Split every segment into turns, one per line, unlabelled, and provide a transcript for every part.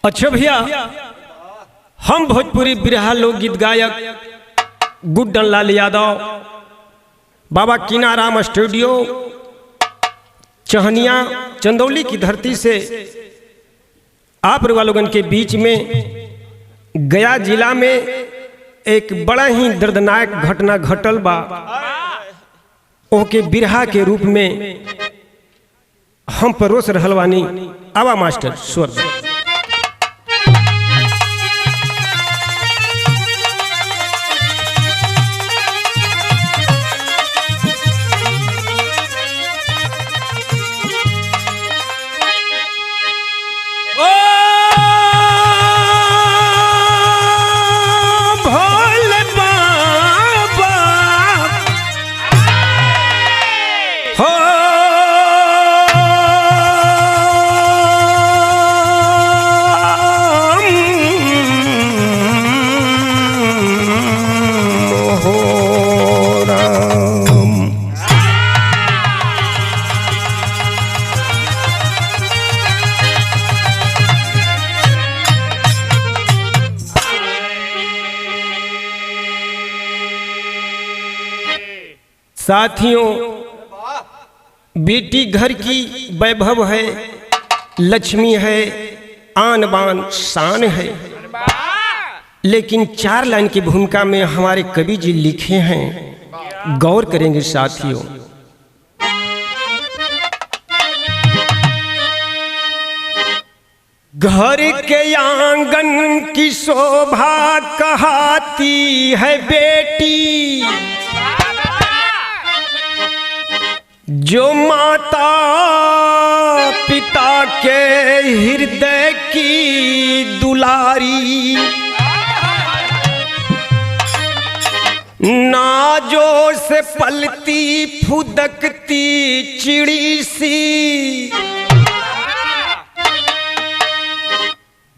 अच्छा भैया, हम भोजपुरी बिरहा लोकगीत गायक गुड्डन लाल यादव, बाबा कीनाराम स्टूडियो चहनिया चंदौली की धरती से आप लोगन के बीच में गया जिला में एक बड़ा ही दर्दनाक घटना घटल बा। ओके बिरहा के रूप में हम परोस रहल बानी। आवा मास्टर स्वर। साथियों, बेटी घर की वैभव है, लक्ष्मी है, आन बान शान है। लेकिन 4 लाइन की भूमिका में हमारे कवि जी लिखे हैं, गौर करेंगे साथियों। घर के आंगन की शोभा कहाती है बेटी, जो माता पिता के हृदय की दुलारी, नाजो से पलती फुदकती चिड़ी सी,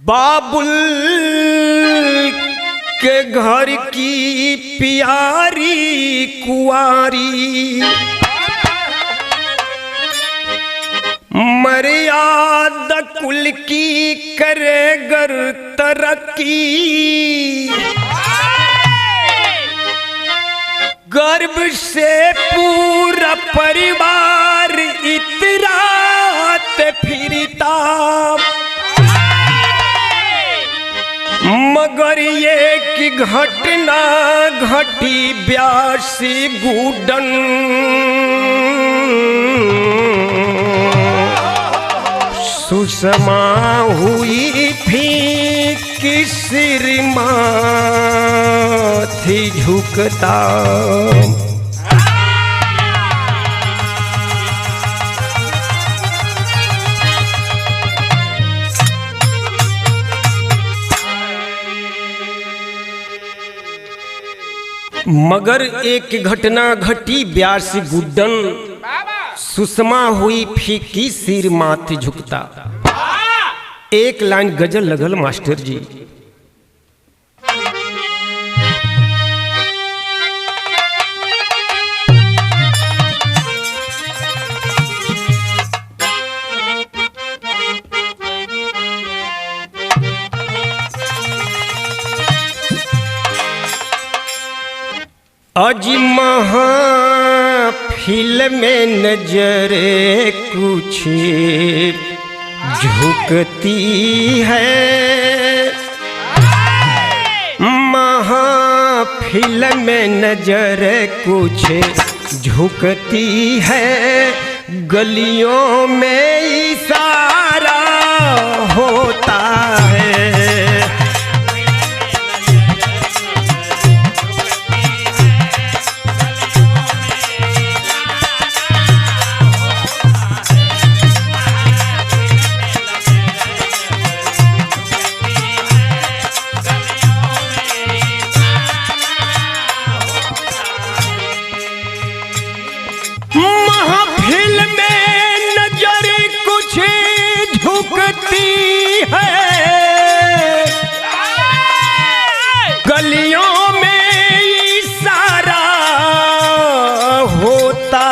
बाबुल के घर की प्यारी कुंवारी, मर्यादा कुल की करे गर तरक्की, गर्भ से पूरा परिवार इतरात फिरता, मगर ये की घटना घटी 82 गुड्डन, सुषमा हुई फीक सिर माथी झुकता, मगर एक घटना घटी 82 गुड्डन, सुषमा हुई फीकी सिर माथे झुकता। एक लाइन गजल लगल मास्टर जी। अज महफिल में नजरे कुछ झुकती है, महफिल में नजर कुछ झुकती है, गलियों में इशारा होता है, गलियों में इशारा होता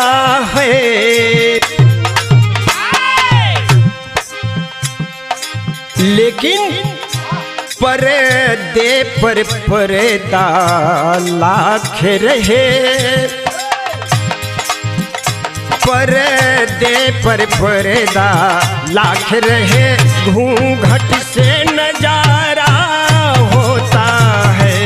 है। लेकिन पर्दे पर पर्दा लाख रहे, पर्दे पर पर्दा लाख रहे, घूंघट से नजारा होता है।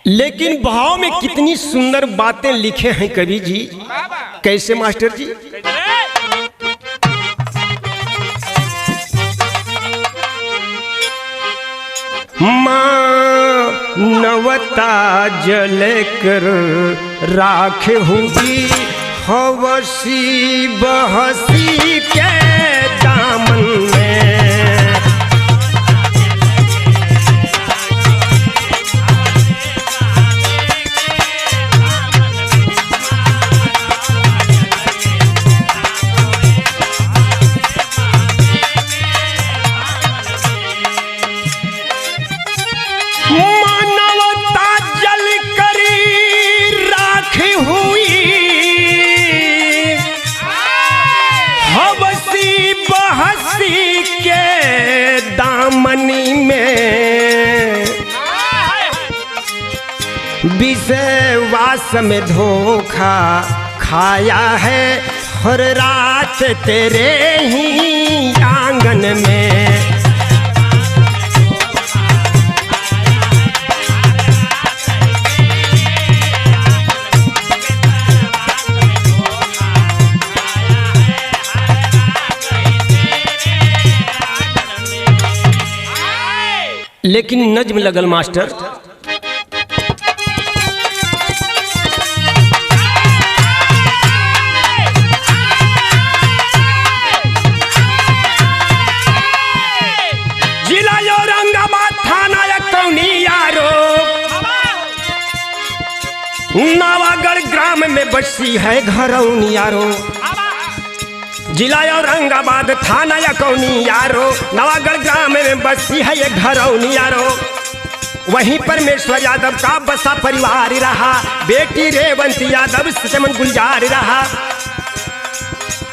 लेकिन भाव में कितनी सुंदर बातें लिखे हैं कवि जी। कैसे मास्टर जी? मानवता जल कर राख हुई, हवसी बहसी के दामन में। दामनी में विषवास में धोखा खाया है, हर रात तेरे ही आंगन में। लेकिन नज्म लगल मास्टर। जिला औरंगाबाद थाना यकौनी यारो, नवागढ़ ग्राम में बसी है घरौनी यारो। जिला औरंगाबाद थाना यकौनी यारो, नवागढ़ ग्राम में बसी है ये घरौनी यारो। वहीं परमेश्वर यादव का बसा परिवार रहा, बेटी रेवंती यादव से चमन गुलजार रहा।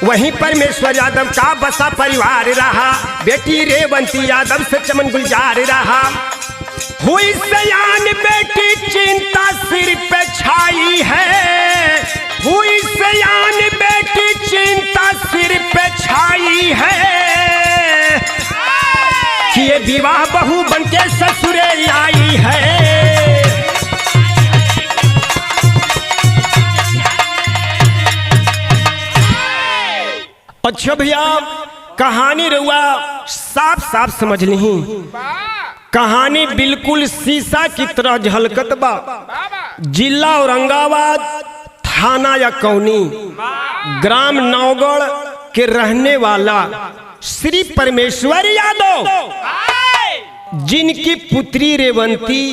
वहीं परमेश्वर यादव का बसा परिवार रहा, बेटी रेवंती यादव से चमन गुलजार रहा। हुई सयान बेटी चिंता सिर पे छाई है, हुई सयान बेटी चिंता सिर पे छाई है, कि ये विवाह बहू बनके ससुरे आई है। अच्छा भैया, कहानी रहुआ साफ साफ समझ ली। कहानी बिल्कुल शीशा की तरह झलकत बा। जिला औरंगाबाद, थाना यकौनी, ग्राम नौगढ़ के रहने वाला श्री परमेश्वर यादव, जिनकी पुत्री रेवंती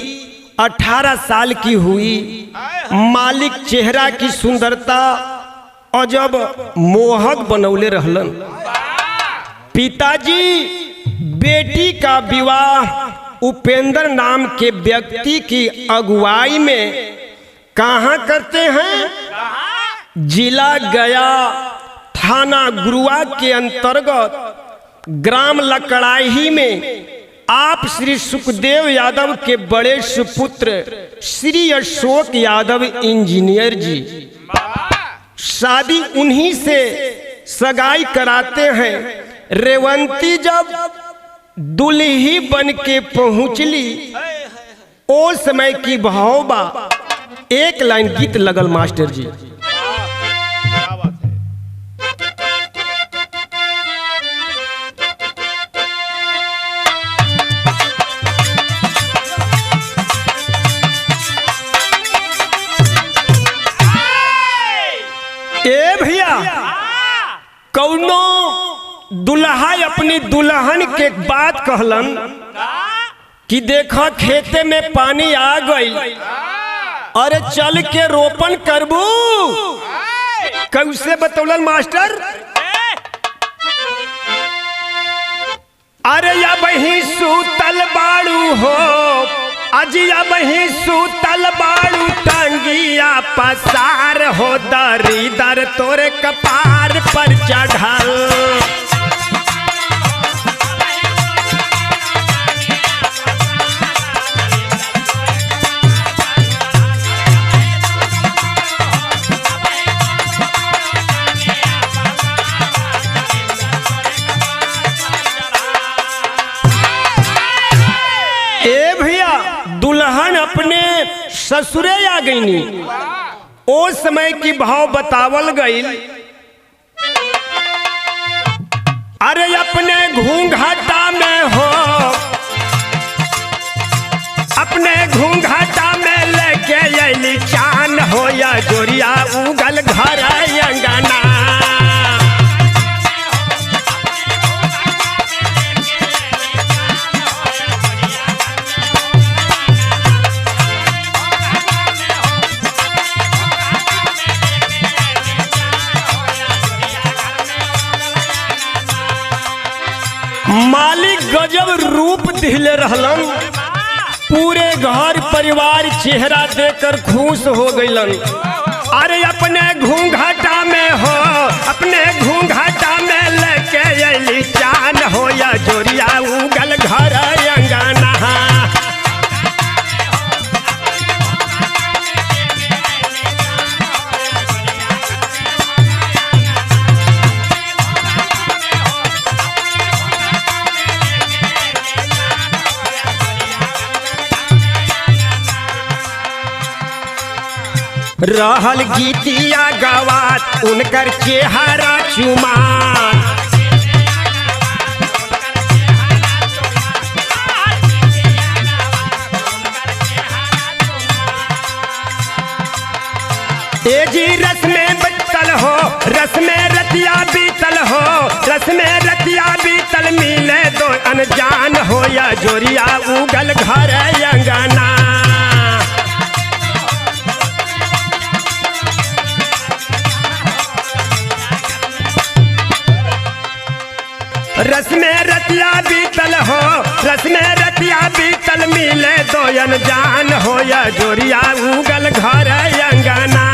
18 साल की हुई, मालिक चेहरा की सुंदरता अजब मोहक बनौले रहलन। पिताजी बेटी का विवाह उपेंद्र नाम के व्यक्ति की अगुवाई में कहाँ करते हैं? जिला गया, थाना गुरुआ के अंतर्गत ग्राम लकड़ाही में आप श्री सुखदेव यादव के बड़े सुपुत्र श्री अशोक यादव इंजीनियर जी शादी उन्हीं से सगाई कराते हैं। रेवंती जब दुल्ही बन के पहुंचली, ओ समय की भावबा एक लाइन गीत लगल मास्टर जी। ए भैया, कौनो दुल्हा अपनी दुल्हन के बात कहलन कि देखो खेते में पानी आ गई, अरे चल के रोपण करबू। कैसे बतौलन मास्टर? अरे अब ही सूतल बाड़ू हो, अजी अब ही सूतल बाड़ू टंगिया पसार हो, दरी दर तोरे कपार पर चढ़ल। दुल्हन अपने ससुरे आ गईनी, ओ समय की भाव बतावल गई। अरे अपने घूंघटा में हो, अपने घूंघटा में लेके अली चान हो, या जोरिया उगल घर अंगना। मालिक गजब रूप दिले रहलन, पूरे घर परिवार चेहरा देखकर खुश हो गईलन। अरे अपने घूंघटा में हो, अपने घूंघटा में लेके अली चान हो, या जोरिया उगल घर अंगना। रहल गीतिया गवात उनकर चेहरा चुमान। ए जी रस में बीतल हो, रस में रतिया बीतल हो, रस में रतिया बीतल मिले दो अनजान हो, या जोरिया उगल घर अंगना। रस में रतिया बीतल हो, रस में रतिया बीतल मिले दो अनजान हो, या जोरिया उगल घर अंगना।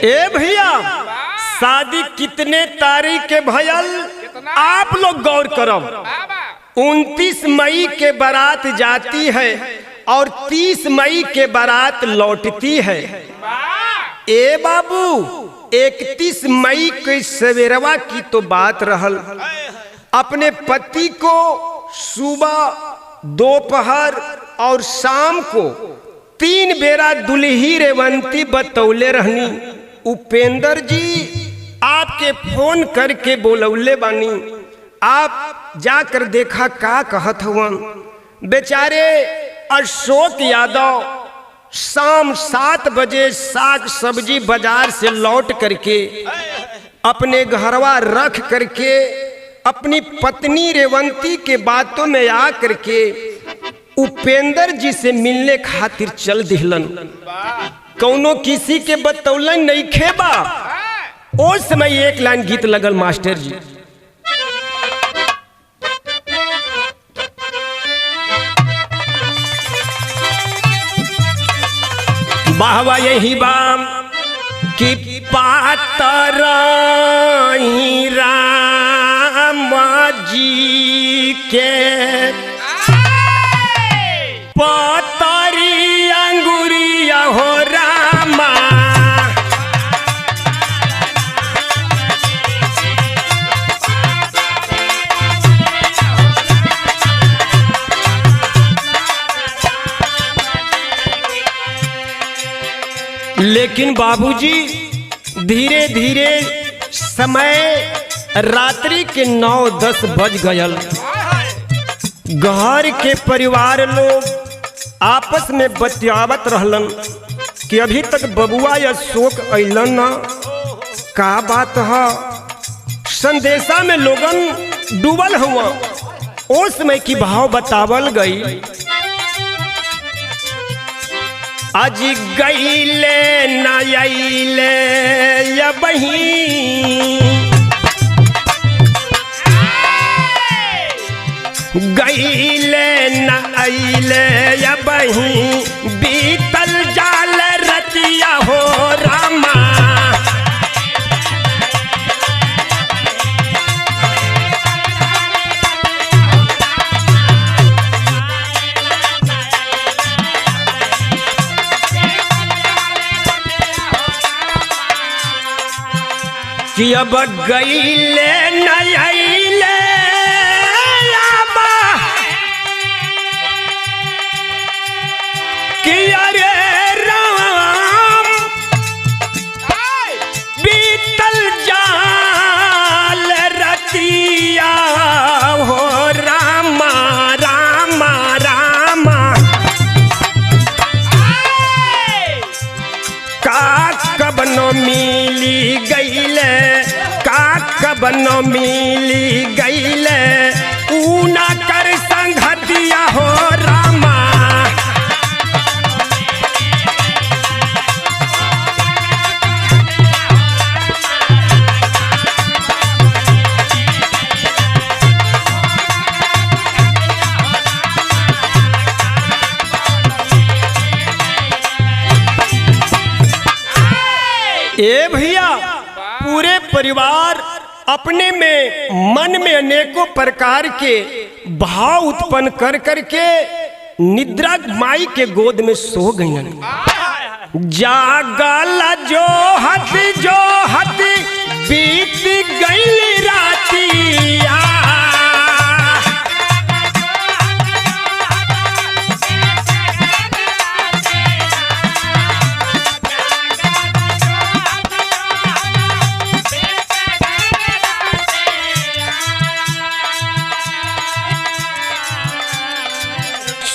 ए भैया, शादी कितने तारीख के भयल आप लोग गौर करो। 29 मई के बारात जाती है और 30 मई के बारात लौटती है। ए बाबू, 31 मई के सवेरवा की तो बात रहल। अपने पति को सुबह, दोपहर और शाम को 3 बेरा दुल्ही रेवंती बतौले रहनी। उपेंद्र जी आपके फोन करके बोलौले बानी, आप जाकर देखा का कहत हुवन। बेचारे अशोक यादव शाम 7 बजे साग सब्जी बाजार से लौट करके अपने घरवा रख करके अपनी पत्नी रेवंती के बातों में आ करके उपेंद्र जी से मिलने खातिर चल दिहलन। कौनो किसी के बतौलन नहीं खेबा। उस समय एक लाइन गीत लगल मास्टर जी। बाहवा यही बाम कि पातर राम जी के पतरी अंगुरिया हो रामा। लेकिन बाबूजी धीरे धीरे समय रात्रि के 9-10 बज गयल। घर के परिवार लोग आपस में बतियावत रहलन कि अभी तक बबुआ या शोक अइलन ना, का बात है। संदेशा में लोगन डूबल हुआ। उस समय की भाव बतावल गई। आज गईले न आइले या बही, गईले न आइले या बही, बीतल जाल रतिया हो रामा। कि अब गईले न आइले कि अरे राम बीतल जाल रतिया हो रामा रामा रामा। का कब न मिली गईले, का कब न मिली गईले, ऊना कर संगतिया हो रामा। ए भैया, पूरे परिवार अपने में मन में अनेकों प्रकार के भाव उत्पन्न कर करके निद्रा माई के गोद में सो गई। जागल जो हद बीत गई रातिया,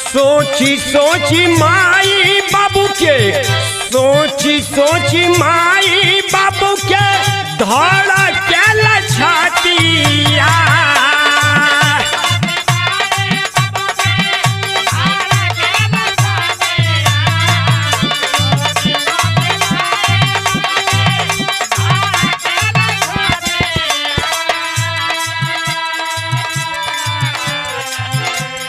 सोची सोची माई बाबू के, सोची सोची माई बाबू के धड़ा के छातिया।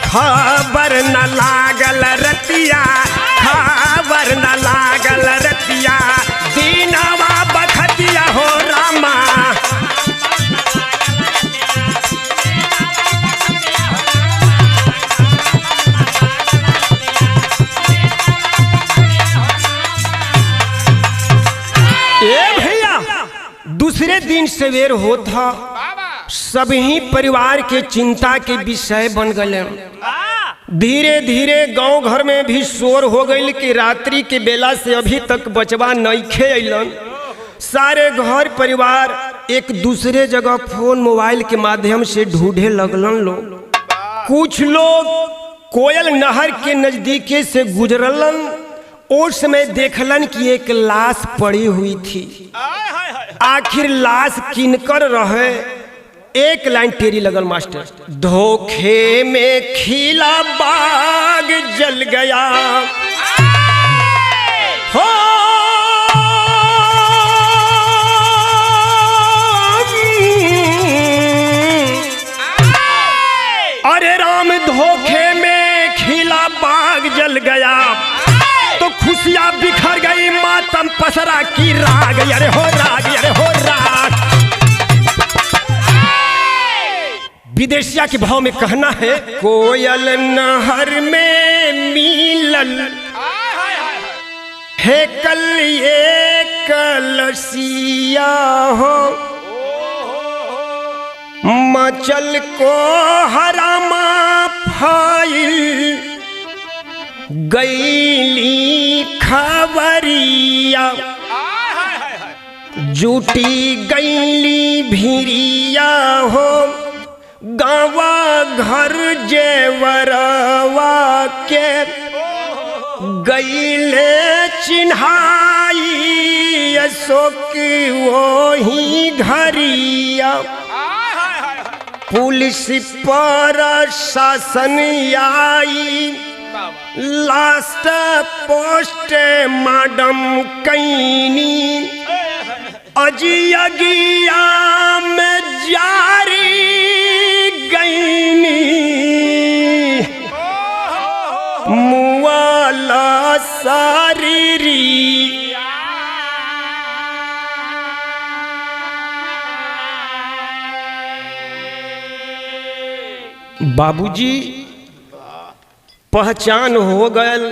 खबर न लागल रतिया, खबर न लागल रतिया, दीनवा बखतिया हो रामा। ए भैया, दूसरे दिन सवेर होता, सभी परिवार के चिंता के विषय बन गए। धीरे धीरे गांव घर में भी शोर हो गई कि रात्रि के बेला से अभी तक बचवा नइखे अइलन। सारे घर परिवार एक दूसरे जगह फोन मोबाइल के माध्यम से ढूंढे लगलन लोग। कुछ लोग कोयल नहर के नजदीके से गुजरलन। उस समय देखलन कि एक लाश पड़ी हुई थी। आखिर लाश किनकर रहे? एक लाइन टेरी लगल मास्टर, धोखे में खिला बाग जल गया हो, अरे राम धोखे में खिला बाग जल गया तो खुशियां बिखर गई, मातम पसरा की राग, अरे हो राग, अरे हो राग। विदेशिया के भाव में कहना है, कोयल नहर में मिलल है कल ये कलसिया हो, मचल को हरामा फाइल गईली खबरिया, जुटी गईली भिरिया हो, गावा घर जेवरवा के गईले चिन्हाई, अशोक वो ही घरिया। पुलिस पर शासन आई, लास्ट पोस्ट मैडम कैनी, अजिया में जारी गईनी, मुआला सारी। बाबूजी पहचान हो गयल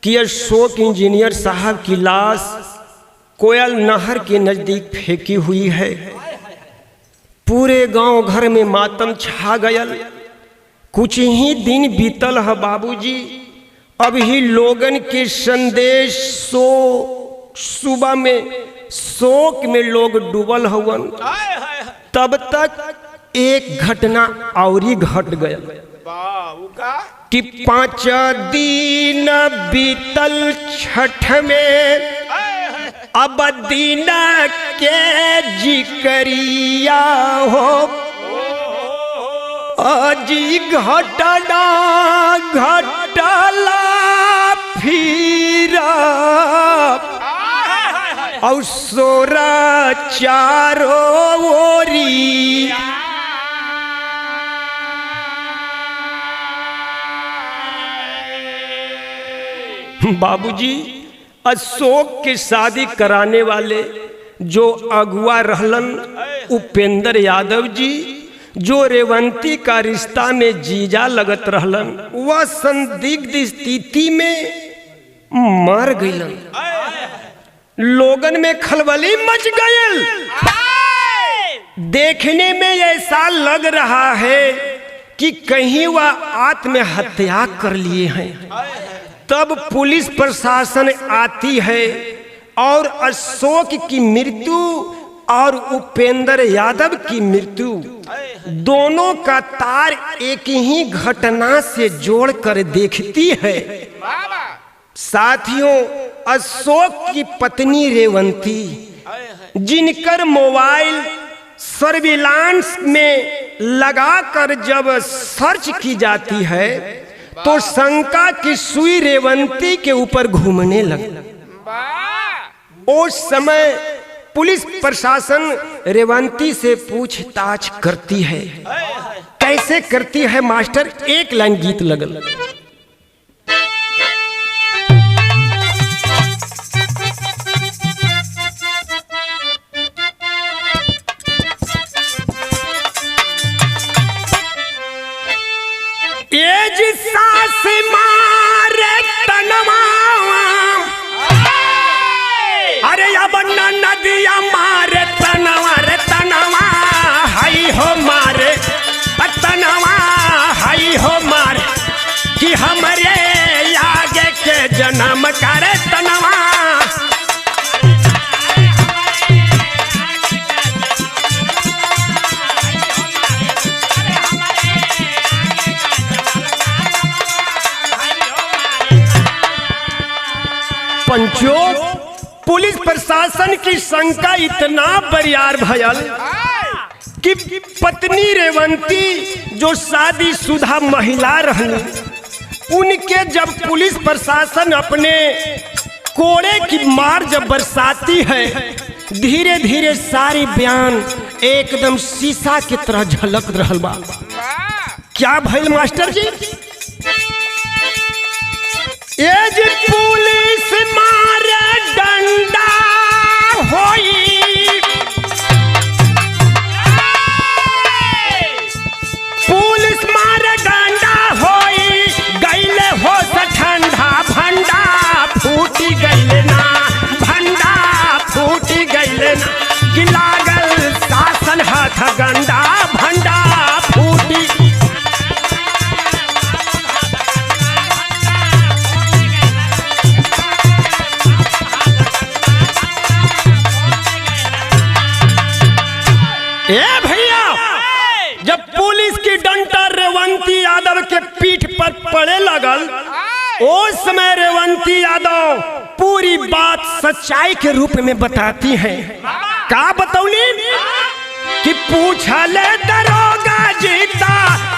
कि अशोक इंजीनियर साहब की लाश कोयल नहर के नजदीक फेंकी हुई है। पूरे गांव घर में मातम छा गयल। कुछ ही दिन बीतल है बाबूजी, अभी लोगन के संदेश सुबह में शोक में लोग डूबल हवन। तब तक एक घटना औरी घट गया कि 5 दिन बीतल छठ में, अब दिन के जिक्रिया हो, अजी घटना घटला फिर और सोरा चारों ओरी। बाबूजी अशोक की शादी कराने वाले जो अगुआ रहलन उपेंद्र यादव जी, जो रेवंती का रिश्ता में जीजा लगत रहलन, वह संदिग्ध स्थिति में मर गईलन। लोगन में खलबली मच गई। देखने में ऐसा लग रहा है कि कहीं वह आत्महत्या कर लिए हैं। तब पुलिस प्रशासन आती है और अशोक की मृत्यु और उपेंद्र यादव की मृत्यु दोनों का तार एक ही घटना से जोड़कर देखती है। साथियों, अशोक की पत्नी रेवंती, जिनकर मोबाइल सर्विलांस में लगाकर जब सर्च की जाती है तो शंका की सुई रेवंती के ऊपर घूमने लगी। उस समय पुलिस प्रशासन रेवंती से पूछताछ करती है। कैसे करती है मास्टर? एक लाइन गीत लगल। सास मारे तनवा, अरे अब नदिया मारे तनवा रे तनवा, हाई हो मारे तनवा, हाई हो मारे कि हमरे आगे के जन्म करे तनवा। पंचों, पुलिस प्रशासन की शंका इतना बरियार भयल कि पत्नी रेवंती जो शादीशुदा महिला रही, उनके जब पुलिस प्रशासन अपने कोड़े की मार जब बरसाती है, धीरे धीरे सारी बयान एकदम शीशा की तरह झलक रहल बा। क्या भइल मास्टर जी? ये जी पुलिस मारे डंडा होई, पुलिस मारे डंडा होई, गईले हो से ठंडा भंडा फूटी गईले ना, भंडा फूटी गईले ना, कि लागल शासन हाथ गंडा भंडा फूटी। ए भैया, जब पुलिस की डंडा रेवंती यादव के पीठ पर पड़े लगल, उस समय रेवंती यादव पूरी बात सच्चाई के रूप में बताती हैं। का बतौली? कि पूछले दरोगा जीता,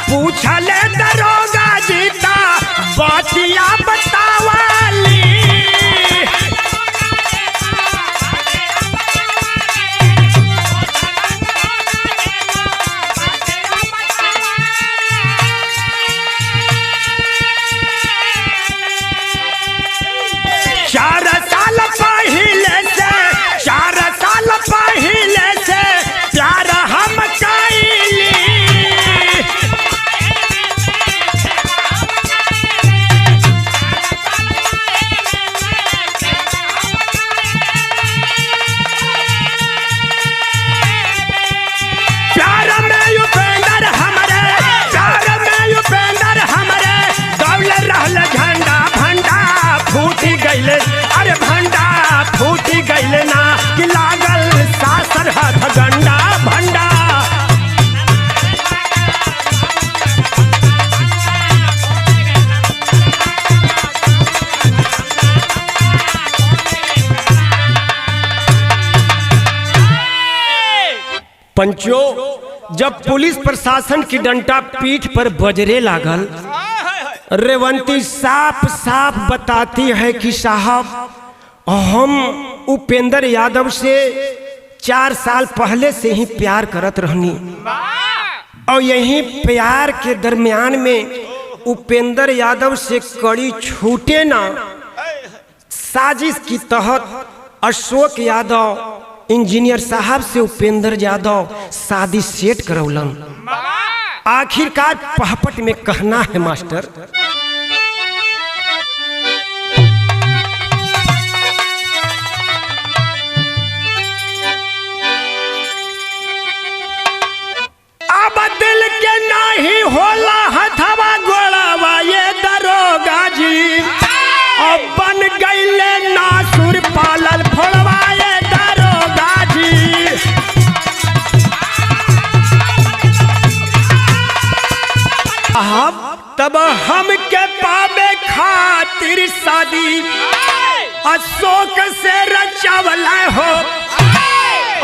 पूछले दरोगा जीता बातिया बतावाली। चार साल पहले से प्यार हम कैली। प्यार में उपेंद्र हमरे दौल रहल झंडा भंडा फूटी गईले। अरे भंडा फूटी गईले ना कि लागल सासर हाथ गंडा भंडा। पंचो, जब पुलिस प्रशासन की डंडा पीठ पर बजरे लागल, रेवंती साफ साफ बताती है कि साहब हम उपेंद्र यादव से 4 साल पहले से ही प्यार करत रहनी और यही प्यार के दरमियान में उपेंद्र यादव से कड़ी छूटे ना साजिश की तहत अशोक यादव इंजीनियर साहब से उपेंद्र यादव शादी सेट करौलन। आखिरकार पहपट में कहना है मास्टर, अब दिल के नहीं होला हथवा गोड़ावा ये दरोगा जी। अब बन गईले नासुर पालल फोड़वा ये दरोगा जी। तब हम के पावे खातिर शादी अशोक से रचावला हो।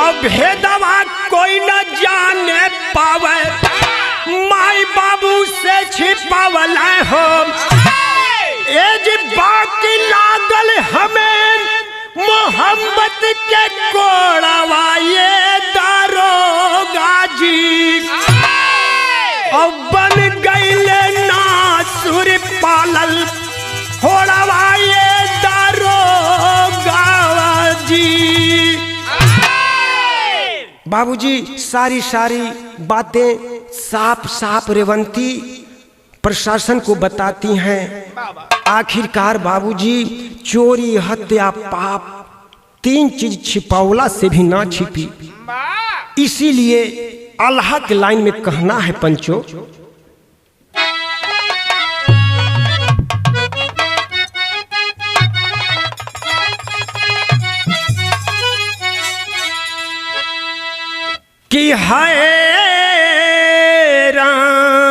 अब भेदवा कोई न जाने पावे माई बाबू से छिपावला हो। एज बाकी लागल हमें मोहब्बत के कोड़ावा ये दरोगा जी। अब बन गईले नासुर पालल होड़वा ये दरोगा जी। बाबूजी सारी बातें साफ साफ रेवंती प्रशासन को बताती हैं। आखिरकार बाबूजी चोरी हत्या पाप 3 चीज छिपावला से भी ना छिपी। इसीलिए अल्लाह के लाइन में कहना है पंचो, कि हाय राम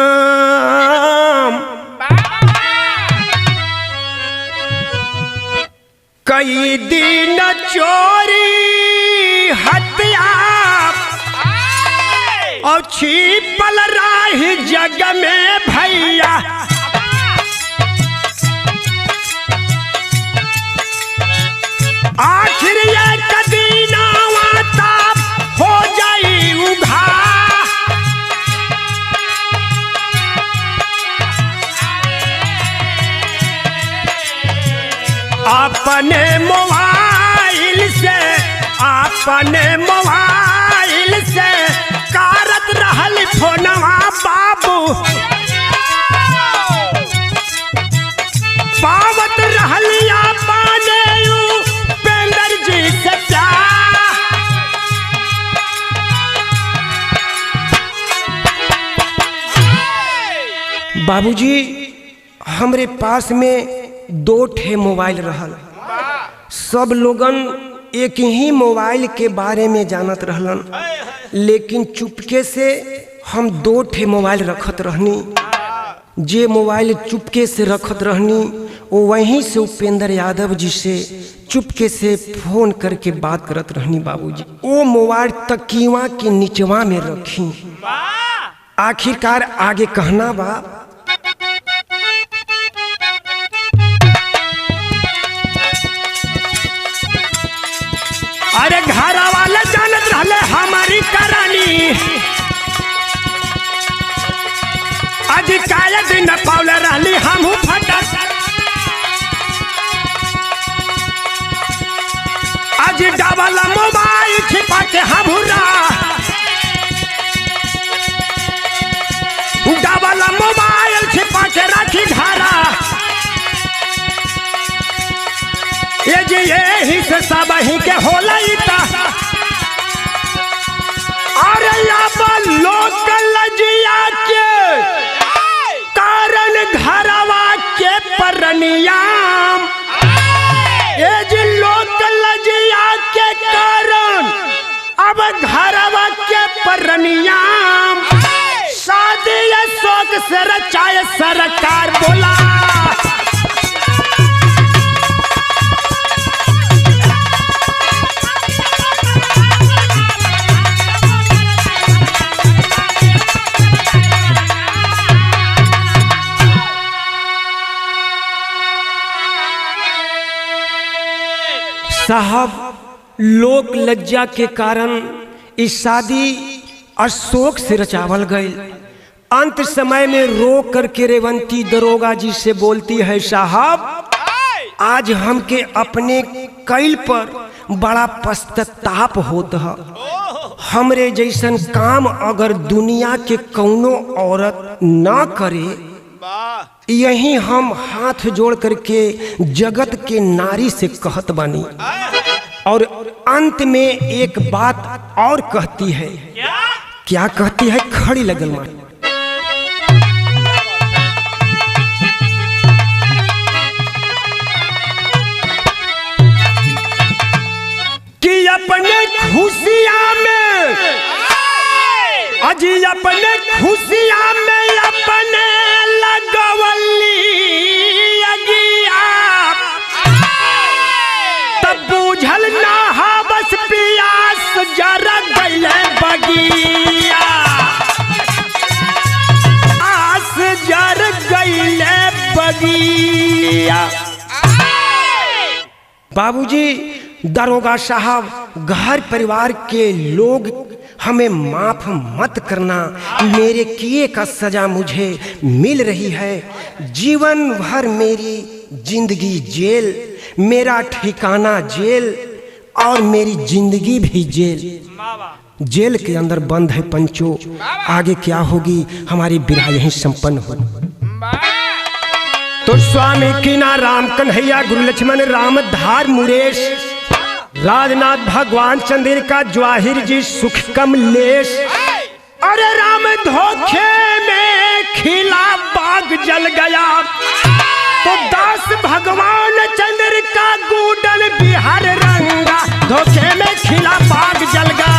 कई दिन चोरी हत्या और छिपल राही जग में भैया। आखिर ये कदीना वाता हो जाई उघा। अपने मोबाइल से कारत रहल फोनवा बाबू। पावत रहलिया पाने उपेंद्र जी से प्यार। बाबूजी हमरे पास में 2 ठे मोबाइल रहल। सब लोगन एक ही मोबाइल के बारे में जानत रहलन, लेकिन चुपके से हम 2 ठे मोबाइल रखत रहनी। जे मोबाइल चुपके से रखत रहनी वहीं से उपेंद्र यादव जी से चुपके से फोन करके बात करत रहनी बाबूजी। वो मोबाइल तकिया के निचवा में रखी। आखिरकार आगे कहना बा, अरे घरा वाले जानत रहले हमारी करानी, आज काया दिन पावले रहली हमहू फटक, आज डबल मोबाइल छिपा के हमूरा, डबल मोबाइल छिपा के रखी घरा, ये जी यही से सब ही के होला इता, अरे अब लोग लजिया के कारण घरवा के परनियाम, ये जी लोग लजिया के कारण अब घरवा के परनियाम, शादी ये शौक से रचाए सरकार बोला। साहब लोक लज्जा के कारण इस शादी अशोक से रचावल गई। अंत समय में रो करके रेवंती दरोगा जी से बोलती है, साहब आज हमके अपने कैल पर बड़ा पश्चाताप होता है। हमरे जैसन काम अगर दुनिया के कौनो औरत ना करे, यही हम हाथ जोड़ करके जगत के नारी से कहत बानी। और अंत में एक बात और कहती है, क्या कहती है? खड़ी लगल मां कि अपने खुशियां में, अजी अपने खुशियां में अपने लगवली अगिया, तब बूझल ना हा बस पियास जरा गइले बगिया, आस जर गइले बगिया। बाबूजी दरोगा साहब, घर परिवार के लोग हमें माफ मत करना, मेरे किए का सजा मुझे मिल रही है। जीवन भर मेरी जिंदगी जेल, मेरा ठिकाना जेल और मेरी जिंदगी भी जेल। जेल के अंदर बंद है पंचो, आगे क्या होगी हमारी विरह यहीं संपन्न हो। तो स्वामी कीना राम कन्हैया गुरु लक्ष्मण राम धार मुरेश, राजनाथ भगवान चंद्रिका जवाहिर जी सुख कमलेश, अरे राम धोखे में खिला बाग जल गया, तो दास भगवान चंद्रिका गुडन बिहार रंगा, धोखे में खिला बाग जल गया।